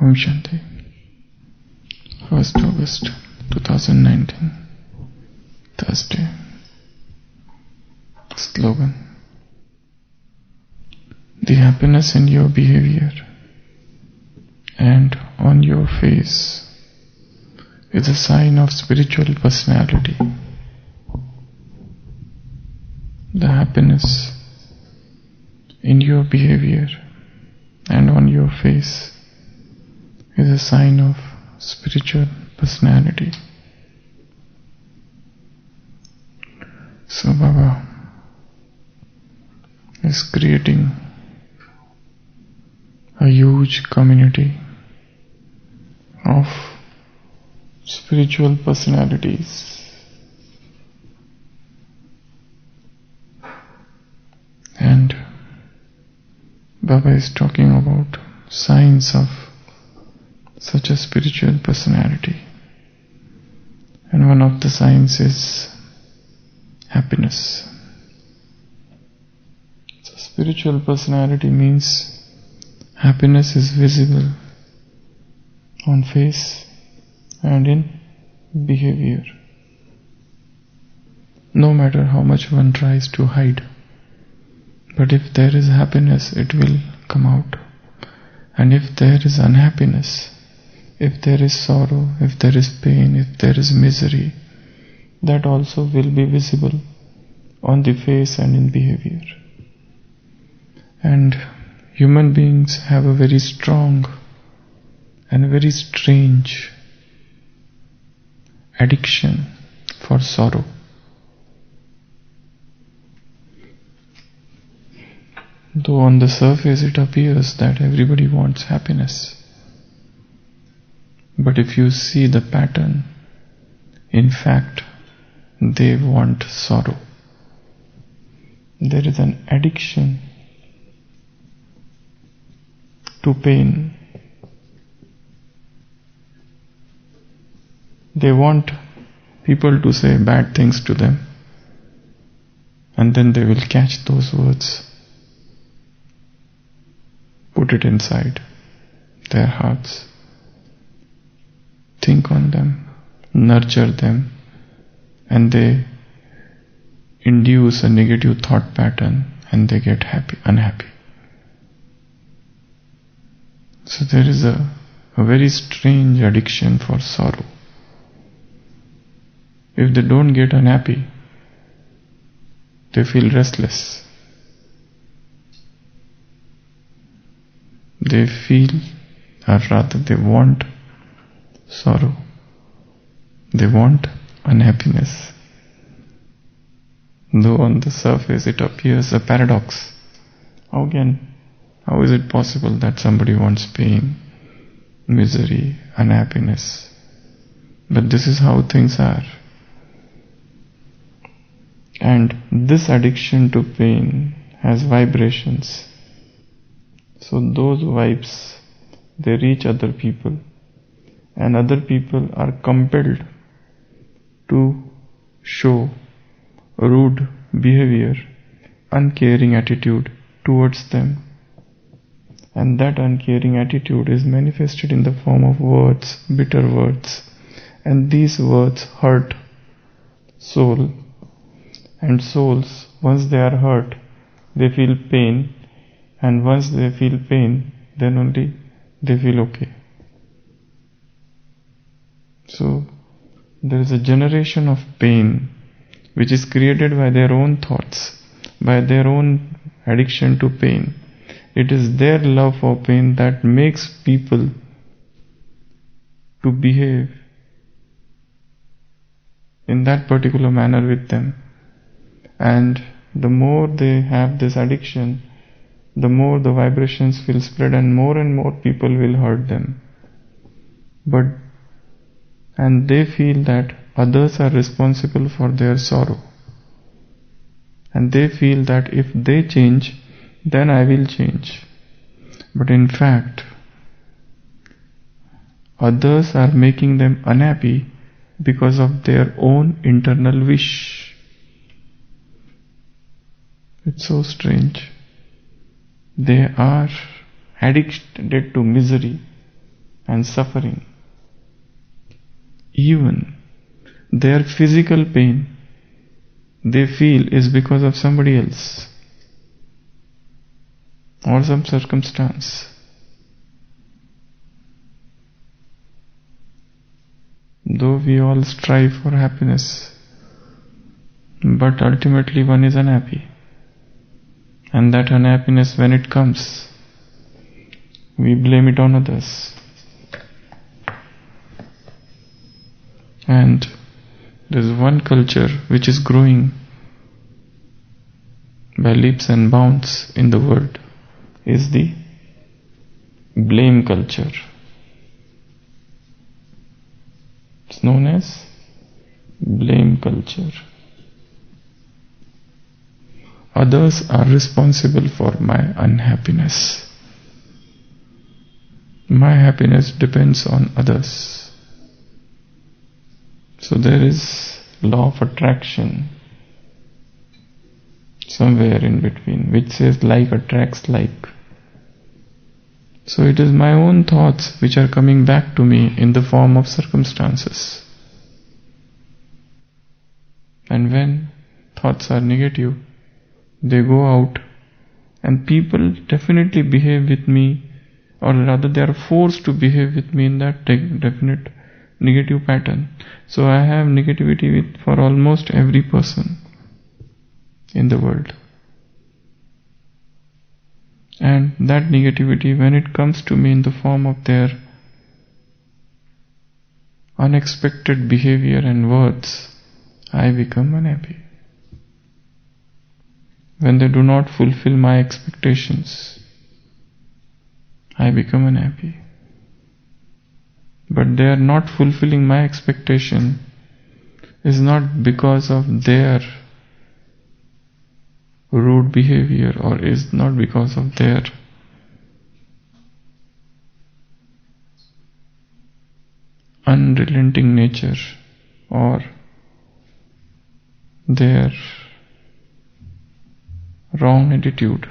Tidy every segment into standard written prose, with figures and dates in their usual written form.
Om Shanti. 1st August 2019, Thursday. Slogan. The happiness in your behavior and on your face is a sign of spiritual personality. The happiness in your behavior and on your face is a sign of spiritual personality. So Baba is creating a huge community of spiritual personalities. And Baba is talking about signs of such a spiritual personality. And one of the signs is happiness. So spiritual personality means happiness is visible on face and in behavior, no matter how much one tries to hide. But if there is happiness, it will come out. And if there is unhappiness, if there is sorrow, if there is pain, if there is misery, that also will be visible on the face and in behavior. And human beings have a very strong and very strange addiction for sorrow. Though on the surface it appears that everybody wants happiness, but if you see the pattern, in fact, they want sorrow. There is an addiction to pain. They want people to say bad things to them, and then they will catch those words, put it inside their hearts, think on them, nurture them, and they induce a negative thought pattern and they get unhappy. So there is a very strange addiction for sorrow. If they don't get unhappy, they feel restless. They feel, or rather they want sorrow. They want unhappiness. Though on the surface it appears a paradox. How is it possible that somebody wants pain, misery, unhappiness? But this is how things are. And this addiction to pain has vibrations. So those vibes, they reach other people, and other people are compelled to show rude behavior, uncaring attitude towards them. And that uncaring attitude is manifested in the form of words, bitter words. And these words hurt soul. And souls, once they are hurt, they feel pain. And once they feel pain, then only they feel okay. So there is a generation of pain which is created by their own thoughts, by their own addiction to pain. It is their love for pain that makes people to behave in that particular manner with them. And the more they have this addiction, the more the vibrations will spread and more people will hurt them. And they feel that others are responsible for their sorrow. And they feel that if they change, then I will change. But in fact, others are making them unhappy because of their own internal wish. It's so strange. They are addicted to misery and suffering. Even their physical pain they feel is because of somebody else or some circumstance. Though we all strive for happiness, but ultimately one is unhappy. And that unhappiness, when it comes, we blame it on others. And there's one culture which is growing by leaps and bounds in the world, is the blame culture. It's known as blame culture. Others are responsible for my unhappiness. My happiness depends on others. So there is law of attraction somewhere in between, which says like attracts like. So it is my own thoughts which are coming back to me in the form of circumstances. And when thoughts are negative, they go out and people definitely behave with me, or rather they are forced to behave with me in that definite negative pattern. So I have negativity for almost every person in the world. And that negativity, when it comes to me in the form of their unexpected behavior and words, I become unhappy. When they do not fulfill my expectations, I become unhappy. But they are not fulfilling my expectation is not because of their rude behavior, or is not because of their unrelenting nature or their wrong attitude.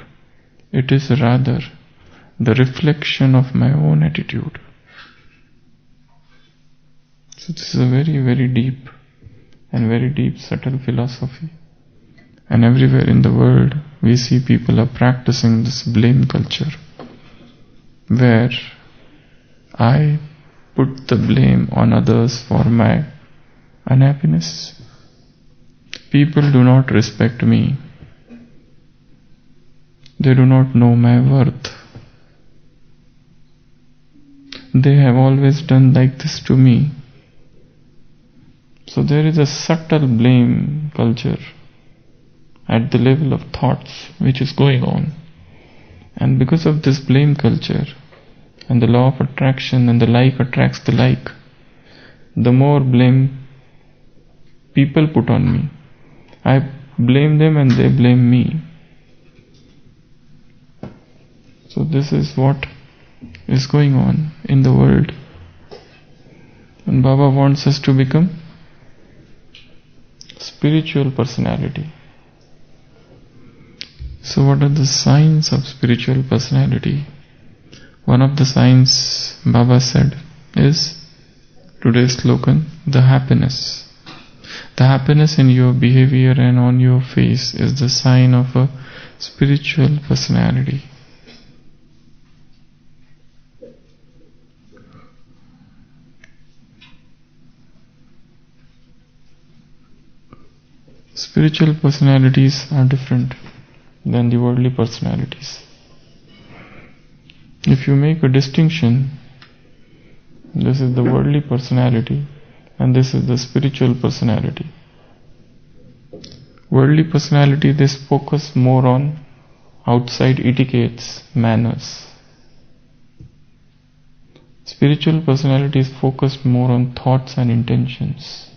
It is rather the reflection of my own attitude. So this is a very, very deep and very deep, subtle philosophy. And everywhere in the world we see people are practicing this blame culture, where I put the blame on others for my unhappiness. People do not respect me. They do not know my worth. They have always done like this to me. So there is a subtle blame culture at the level of thoughts which is going on. And because of this blame culture and the law of attraction and the like attracts the like, the more blame people put on me, I blame them and they blame me. So this is what is going on in the world. And Baba wants us to become spiritual personality. So what are the signs of spiritual personality? One of the signs Baba said is today's slogan, the happiness. The happiness in your behavior and on your face is the sign of a spiritual personality. Spiritual personalities are different than the worldly personalities. If you make a distinction, this is the worldly personality and this is the spiritual personality. Worldly personality, they focus more on outside etiquettes, manners. Spiritual personality is focused more on thoughts and intentions.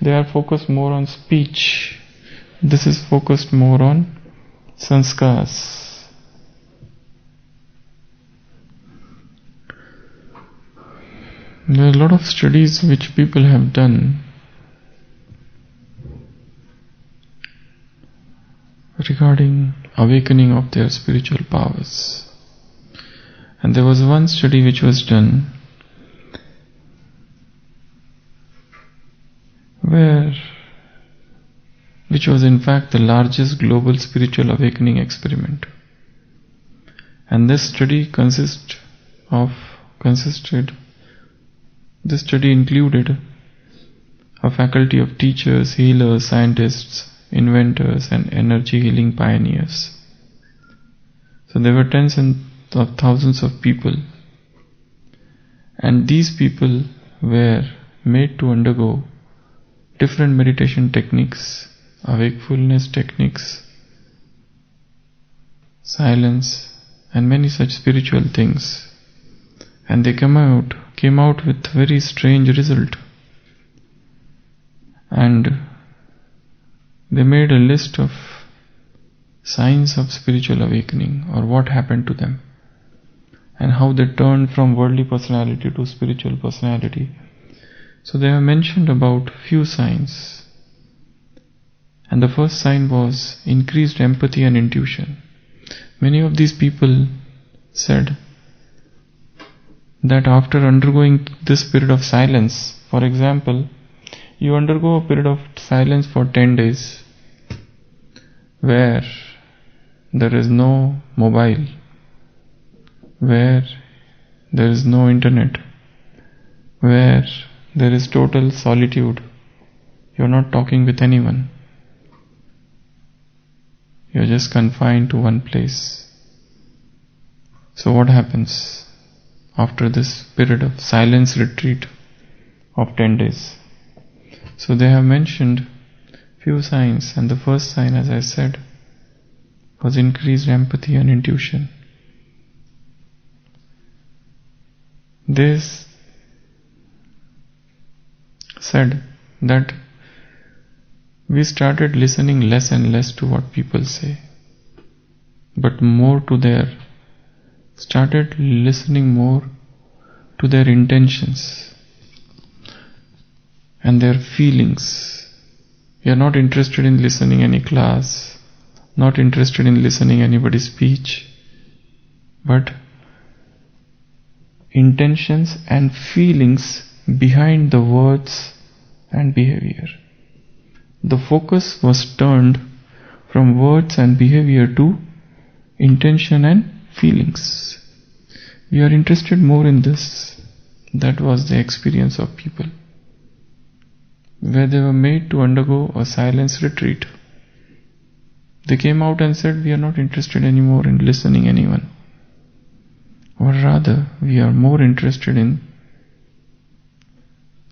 They are focused more on speech. This is focused more on sanskars. There are a lot of studies which people have done regarding awakening of their spiritual powers. And there was one study which was done which was in fact the largest global spiritual awakening experiment. And this study included a faculty of teachers, healers, scientists, inventors, and energy healing pioneers. So there were tens of thousands of people, and these people were made to undergo different meditation techniques, awakefulness techniques, silence, and many such spiritual things. And they came out with very strange result. And they made a list of signs of spiritual awakening, or what happened to them, and how they turned from worldly personality to spiritual personality. So they have mentioned about few signs. And the first sign was increased empathy and intuition. Many of these people said that after undergoing this period of silence, for example, you undergo a period of silence for 10 days where there is no mobile, where there is no internet, where there is total solitude. You are not talking with anyone. You are just confined to one place. So what happens after this period of silence retreat of 10 days? So they have mentioned few signs, and the first sign, as I said, was increased empathy and intuition. This said that we started listening less and less to what people say, but started listening more to their intentions and their feelings. We are not interested in listening any class, not interested in listening anybody's speech, but intentions and feelings behind the words and behavior. The focus was turned from words and behavior to intention and feelings. We are interested more in this. That was the experience of people, where they were made to undergo a silence retreat. They came out and said, we are not interested anymore in listening anyone, or rather we are more interested in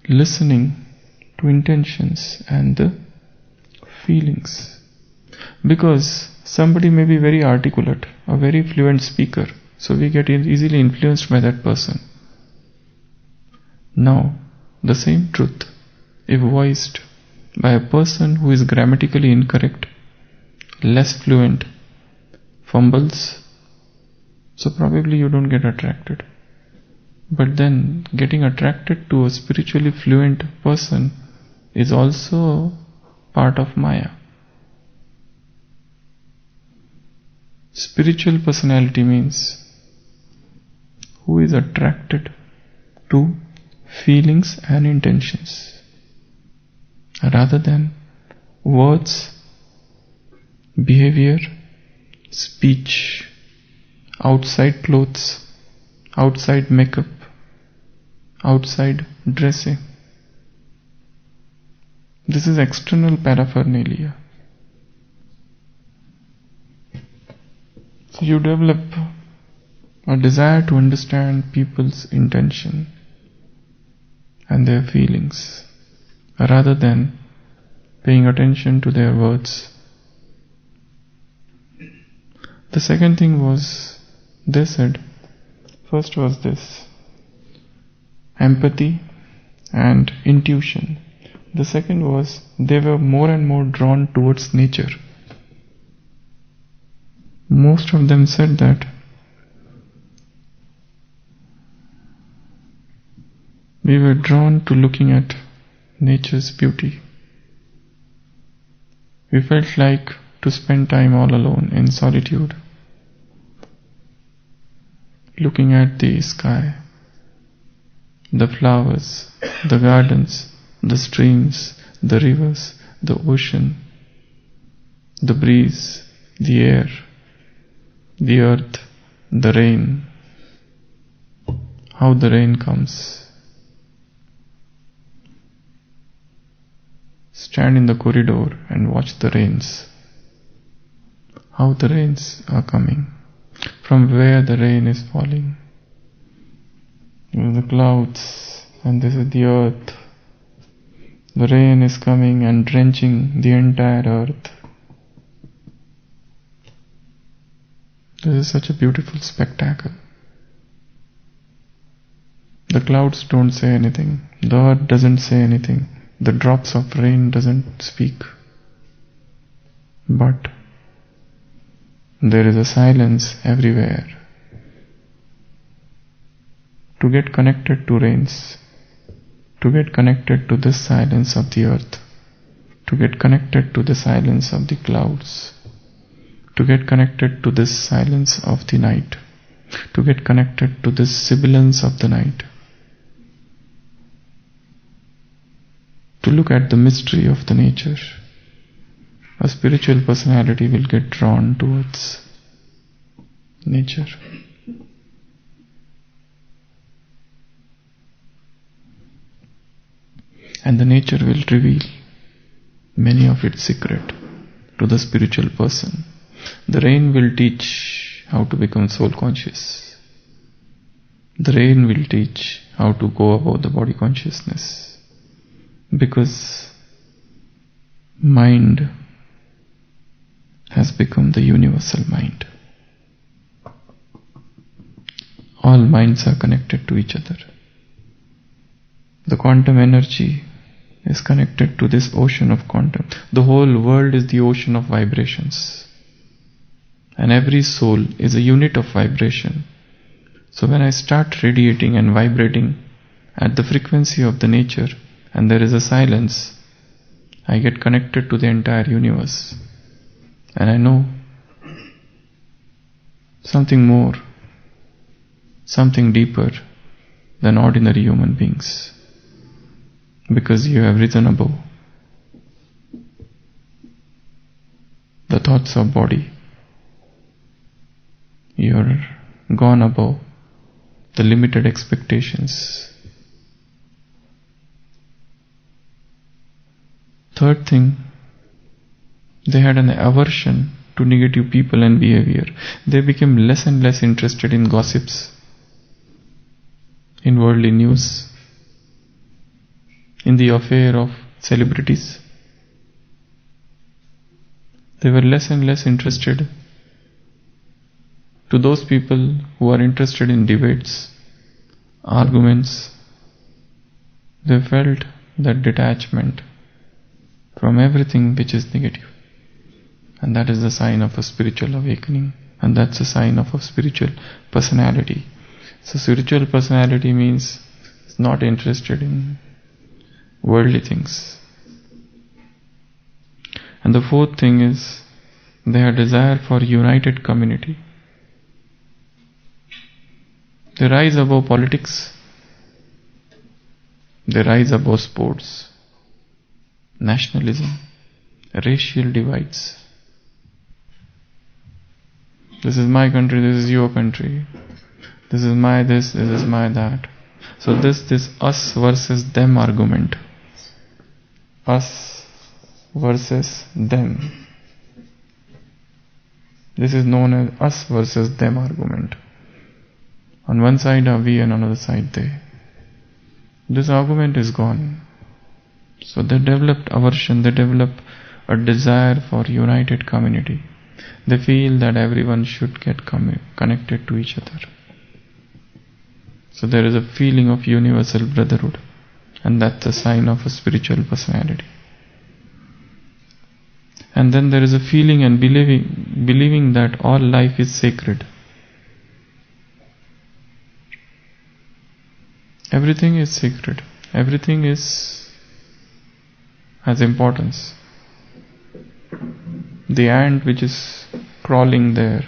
listening to intentions and the feelings. Because somebody may be very articulate, a very fluent speaker, so we get easily influenced by that person. Now, the same truth, if voiced by a person who is grammatically incorrect, less fluent, fumbles, so probably you don't get attracted. But then getting attracted to a spiritually fluent person is also part of Maya. Spiritual personality means who is attracted to feelings and intentions rather than words, behavior, speech, outside clothes, outside makeup, outside dressing. This is external paraphernalia. So you develop a desire to understand people's intention and their feelings rather than paying attention to their words. The second thing was, they said, first was this, empathy and intuition. The second was, they were more and more drawn towards nature. Most of them said that we were drawn to looking at nature's beauty. We felt like to spend time all alone in solitude, looking at the sky, the flowers, the gardens, the streams, the rivers, the ocean, the breeze, the air, the earth, the rain, how the rain comes. Stand in the corridor and watch the rains. How the rains are coming, from where the rain is falling. The clouds, and this is the earth. The rain is coming and drenching the entire earth. This is such a beautiful spectacle. The clouds don't say anything. The earth doesn't say anything. The drops of rain doesn't speak. But there is a silence everywhere. To get connected to rains, to get connected to this silence of the earth, to get connected to the silence of the clouds, to get connected to this silence of the night, to get connected to this sibilance of the night, to look at the mystery of the nature, a spiritual personality will get drawn towards nature. And the nature will reveal many of its secret to the spiritual person. The rain will teach how to become soul conscious. The rain will teach how to go above the body consciousness. Because mind has become the universal mind. All minds are connected to each other. The quantum energy is connected to this ocean of quantum. The whole world is the ocean of vibrations. And every soul is a unit of vibration. So when I start radiating and vibrating at the frequency of the nature, and there is a silence, I get connected to the entire universe. And I know something more, something deeper than ordinary human beings. Because you have risen above the thoughts of body. You are gone above the limited expectations. Third thing, they had an aversion to negative people and behavior. They became less and less interested in gossips, in worldly news, in the affair of celebrities. They were less and less interested. To those people who are interested in debates, arguments, they felt that detachment from everything which is negative. And that is the sign of a spiritual awakening. And that's a sign of a spiritual personality. So spiritual personality means it's not interested in worldly things. And the fourth thing is their desire for united community. They rise above politics. They rise above sports, nationalism, racial divides. This is my country, this is your country. This is my this is my that. So this us versus them argument. Us versus them. This is known as us versus them argument. On one side are we and on the other side they. This argument is gone. So they developed aversion, they developed a desire for united community. They feel that everyone should get connected to each other. So there is a feeling of universal brotherhood, and that's a sign of a spiritual personality. And then there is a feeling and believing that all life is sacred. Everything is sacred. Everything has importance. The ant which is crawling there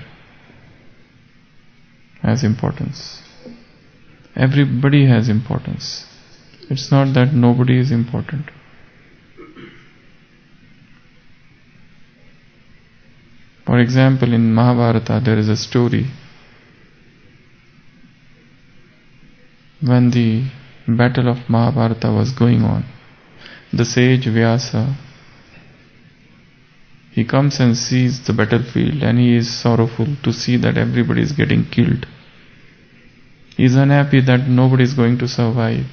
has importance. Everybody has importance. It's not that nobody is important. For example, in Mahabharata there is a story when the battle of Mahabharata was going on. The sage Vyasa, he comes and sees the battlefield and he is sorrowful to see that everybody is getting killed. He is unhappy that nobody is going to survive.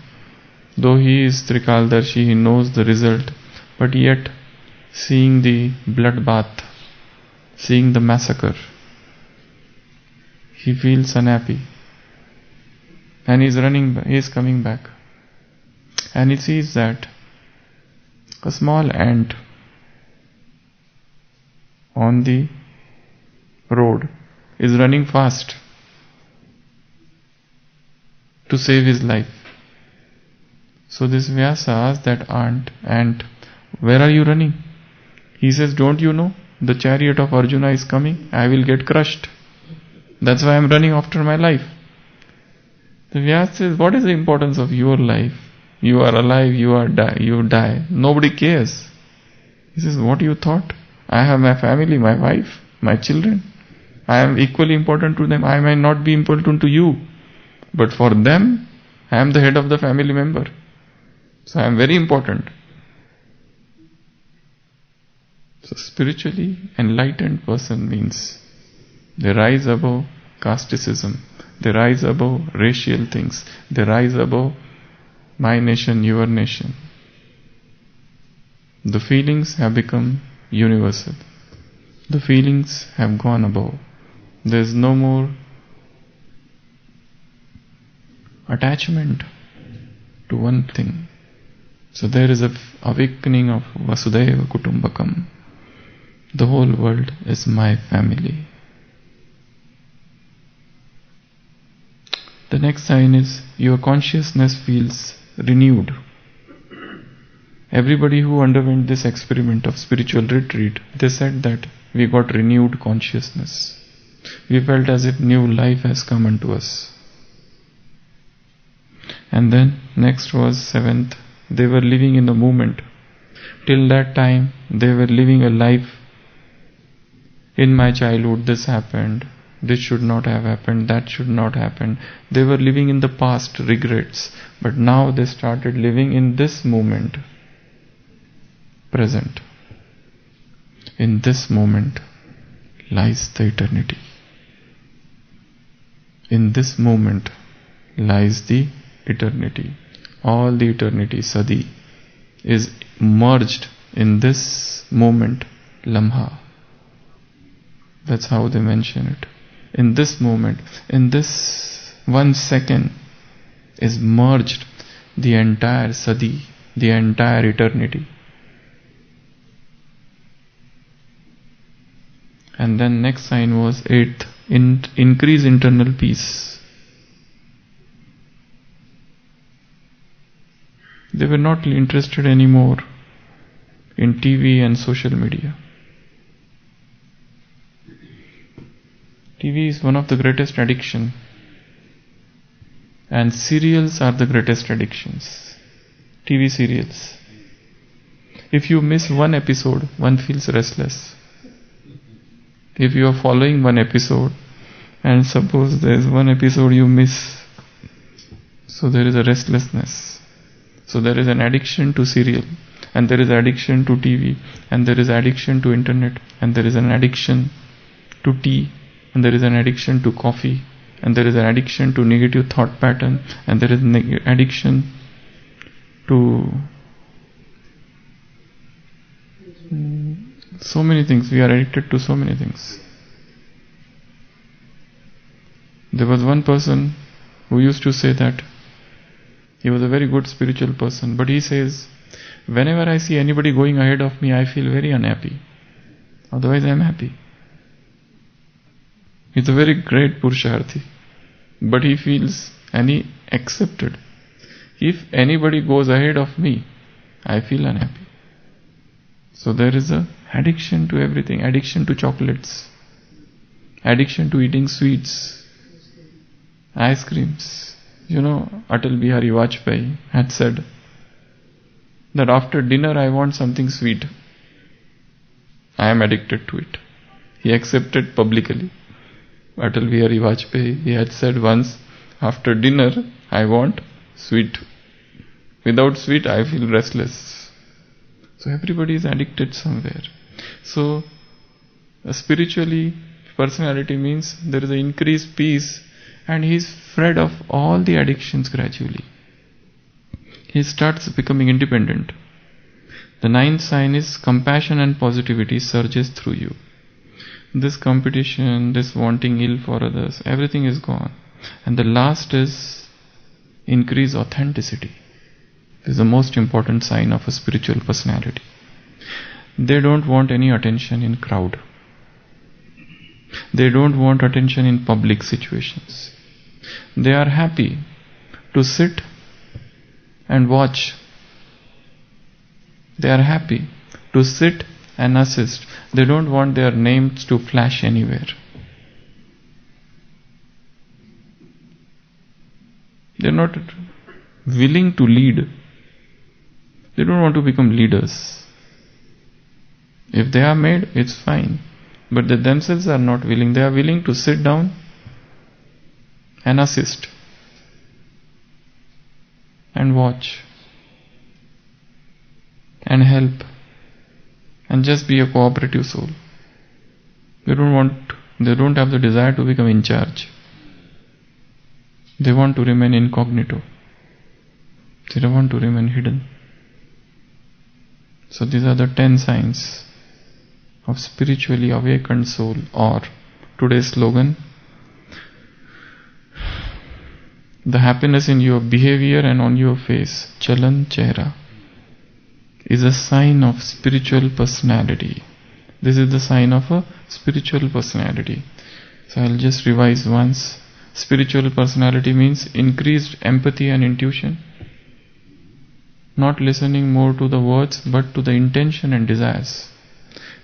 Though he is Trikaldarshi, he knows the result, but yet seeing the bloodbath, seeing the massacre, he feels unhappy. And he is coming back. And he sees that a small ant on the road is running fast to save his life. So this Vyasa asks that ant, where are you running? He says, don't you know? The chariot of Arjuna is coming. I will get crushed. That's why I am running after my life. The Vyasa says, what is the importance of your life? You are alive, you die. Nobody cares. He says, what you thought? I have my family, my wife, my children. I am equally important to them. I may not be important to you. But for them, I am the head of the family member. So I am very important. So spiritually enlightened person means they rise above casteism. They rise above racial things. They rise above my nation, your nation. The feelings have become universal. The feelings have gone above. There is no more attachment to one thing. So there is a awakening of Vasudhaiva Kutumbakam. The whole world is my family. The next sign is your consciousness feels renewed. Everybody who underwent this experiment of spiritual retreat, they said that we got renewed consciousness. We felt as if new life has come unto us. And then next was 7th, they were living in the moment. Till that time they were living a life. In my childhood this happened, this should not have happened, that should not happen. They were living in the past, regrets. But now they started living in this moment, present. In this moment lies the eternity. In this moment lies the eternity. All the eternity, Sadi, is merged in this moment, Lamha. That's how they mention it. In this moment, in this 1 second is merged the entire Sadi, the entire eternity. And then next sign was 8th, increase internal peace. They were not interested anymore in TV and social media. TV is one of the greatest addiction, and serials are the greatest addictions. TV serials. If you miss one episode, one feels restless. If you are following one episode, and suppose there is one episode you miss, so there is a restlessness. So there is an addiction to serial, and there is addiction to TV, and there is addiction to internet, and there is an addiction to tea, and there is an addiction to coffee, and there is an addiction to negative thought pattern, and there is addiction to so many things. We are addicted to so many things. There was one person who used to say that he was a very good spiritual person, but he says, whenever I see anybody going ahead of me, I feel very unhappy. Otherwise I am happy. He's a very great Purusharthi, but he feels, and he accepted, if anybody goes ahead of me, I feel unhappy. So there is a addiction to everything, addiction to chocolates, addiction to eating sweets, ice creams. You know, Atal Bihari Vajpayee had said that after dinner I want something sweet. I am addicted to it. He accepted publicly. Atal Bihari Vajpayee, he had said once, after dinner, I want sweet. Without sweet, I feel restless. So everybody is addicted somewhere. So spiritually, personality means there is an increased peace, and he is freed of all the addictions gradually. He starts becoming independent. The ninth sign is compassion and positivity surges through you. This competition, this wanting ill for others, everything is gone. And the last is increase authenticity. This is the most important sign of a spiritual personality. They don't want any attention in crowd. They don't want attention in public situations. They are happy to sit and watch. They are happy to sit and assist. They don't want their names to flash anywhere. They are not willing to lead. They don't want to become leaders. If they are made, it's fine. But they themselves are not willing. They are willing to sit down and assist and watch and help and just be a cooperative soul. They don't have the desire to become in charge. They want to remain incognito. They don't want to remain hidden. So these are the 10 signs of spiritually awakened soul, or today's slogan, the happiness in your behavior and on your face, Chalan Chehra, is a sign of spiritual personality. This is the sign of a spiritual personality. So I'll just revise once. Spiritual personality means increased empathy and intuition. Not listening more to the words but to the intention and desires.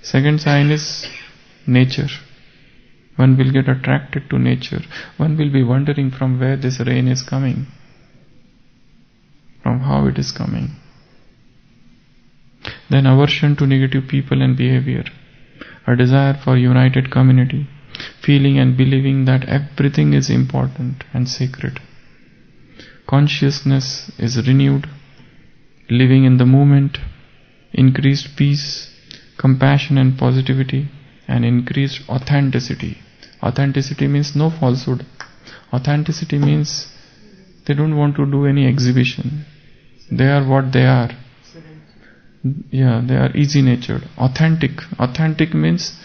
Second sign is nature. One will get attracted to nature. One will be wondering from where this rain is coming, from how it is coming. Then aversion to negative people and behavior. A desire for united community. Feeling and believing that everything is important and sacred. Consciousness is renewed. Living in the moment. Increased peace. Compassion and positivity. And increased authenticity. Authenticity means no falsehood. Authenticity means they don't want to do any exhibition. They are what they are. Yeah, they are easy natured. Authentic. Authentic means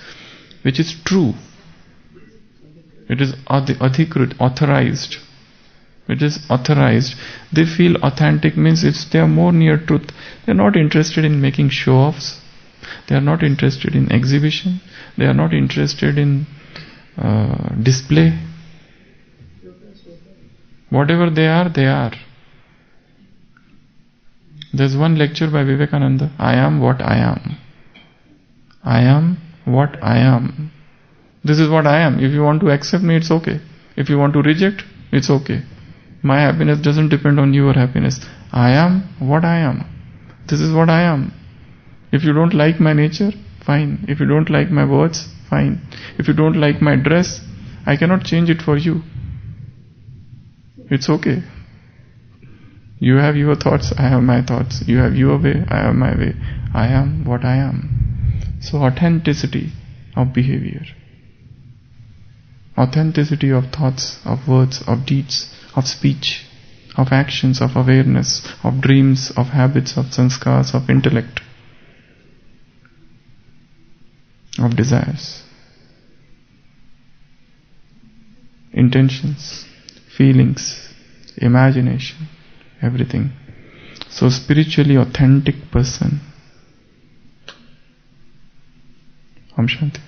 which is true. It is adhikrit, authorized. It is authorized. They feel authentic means they are more near truth. They are not interested in making show-offs. They are not interested in exhibition. They are not interested in display. Whatever they are, they are. There's one lecture by Vivekananda, I am what I am. I am what I am. This is what I am. If you want to accept me, it's okay. If you want to reject, it's okay. My happiness doesn't depend on your happiness. I am what I am. This is what I am. If you don't like my nature, fine. If you don't like my words, fine. If you don't like my dress, I cannot change it for you. It's okay. You have your thoughts, I have my thoughts. You have your way, I have my way. I am what I am. So authenticity of behavior. Authenticity of thoughts, of words, of deeds, of speech, of actions, of awareness, of dreams, of habits, of sanskars, of intellect, of desires, intentions, feelings, imagination, everything. So spiritually authentic person. Om Shanti.